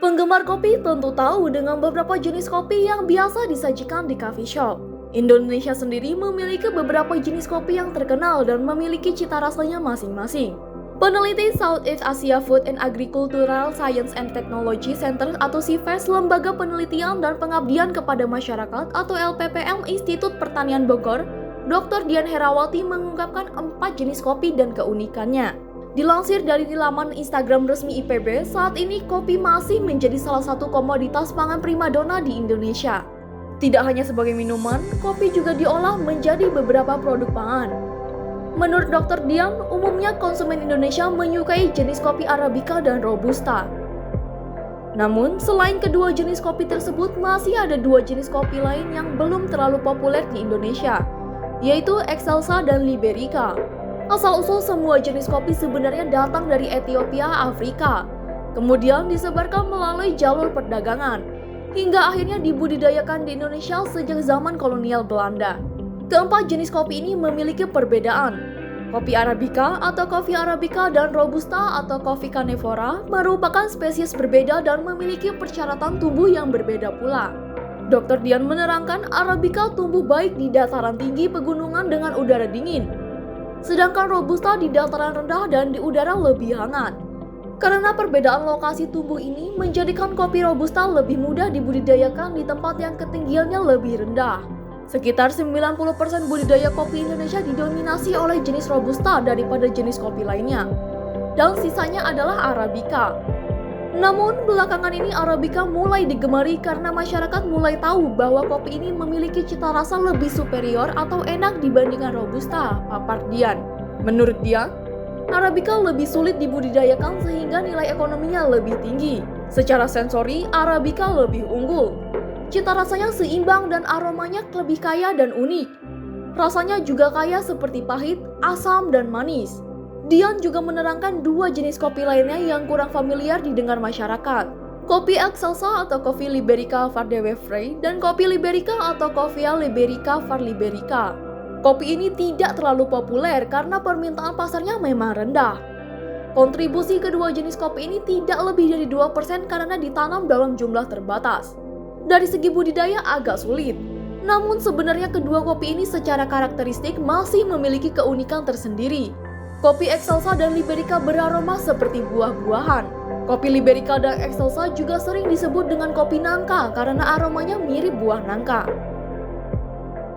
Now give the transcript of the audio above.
Penggemar kopi tentu tahu dengan beberapa jenis kopi yang biasa disajikan di coffee shop. Indonesia sendiri memiliki beberapa jenis kopi yang terkenal dan memiliki cita rasanya masing-masing. Peneliti Southeast Asia Food and Agricultural Science and Technology Center atau CIFES, Lembaga Penelitian dan Pengabdian kepada Masyarakat atau LPPM Institut Pertanian Bogor, Dr. Dian Herawati mengungkapkan 4 jenis kopi dan keunikannya. Dilansir dari laman Instagram resmi IPB, saat ini kopi masih menjadi salah satu komoditas pangan primadona di Indonesia. Tidak hanya sebagai minuman, kopi juga diolah menjadi beberapa produk pangan. Menurut Dr. Dian, umumnya konsumen Indonesia menyukai jenis kopi Arabica dan Robusta. Namun, selain kedua jenis kopi tersebut, masih ada 2 jenis kopi lain yang belum terlalu populer di Indonesia, yaitu Excelsa dan Liberica. Asal-usul semua jenis kopi sebenarnya datang dari Ethiopia, Afrika. Kemudian disebarkan melalui jalur perdagangan, hingga akhirnya dibudidayakan di Indonesia sejak zaman kolonial Belanda. Keempat jenis kopi ini memiliki perbedaan. Kopi Arabica atau Coffea Arabica dan Robusta atau Coffea Canephora merupakan spesies berbeda dan memiliki persyaratan tumbuh yang berbeda pula. Dr. Dian menerangkan Arabica tumbuh baik di dataran tinggi pegunungan dengan udara dingin, sedangkan Robusta di dataran rendah dan di udara lebih hangat. Karena perbedaan lokasi tumbuh ini menjadikan kopi Robusta lebih mudah dibudidayakan di tempat yang ketinggiannya lebih rendah. Sekitar 90% budidaya kopi Indonesia didominasi oleh jenis Robusta daripada jenis kopi lainnya, dan sisanya adalah Arabica. Namun, belakangan ini Arabica mulai digemari karena masyarakat mulai tahu bahwa kopi ini memiliki cita rasa lebih superior atau enak dibandingkan Robusta, papar Dian. Menurut Dian, Arabica lebih sulit dibudidayakan sehingga nilai ekonominya lebih tinggi. Secara sensori, Arabica lebih unggul. Cita rasanya seimbang dan aromanya lebih kaya dan unik. Rasanya juga kaya seperti pahit, asam, dan manis. Dian juga menerangkan 2 jenis kopi lainnya yang kurang familiar didengar masyarakat. Kopi Excelsa atau Coffea Liberica var de Weefvrij dan kopi Liberica atau Coffea Liberica var Liberica. Kopi ini tidak terlalu populer karena permintaan pasarnya memang rendah. Kontribusi kedua jenis kopi ini tidak lebih dari 2% karena ditanam dalam jumlah terbatas. Dari segi budidaya agak sulit. Namun sebenarnya kedua kopi ini secara karakteristik masih memiliki keunikan tersendiri. Kopi Excelsa dan Liberica beraroma seperti buah-buahan. Kopi Liberica dan Excelsa juga sering disebut dengan kopi nangka karena aromanya mirip buah nangka.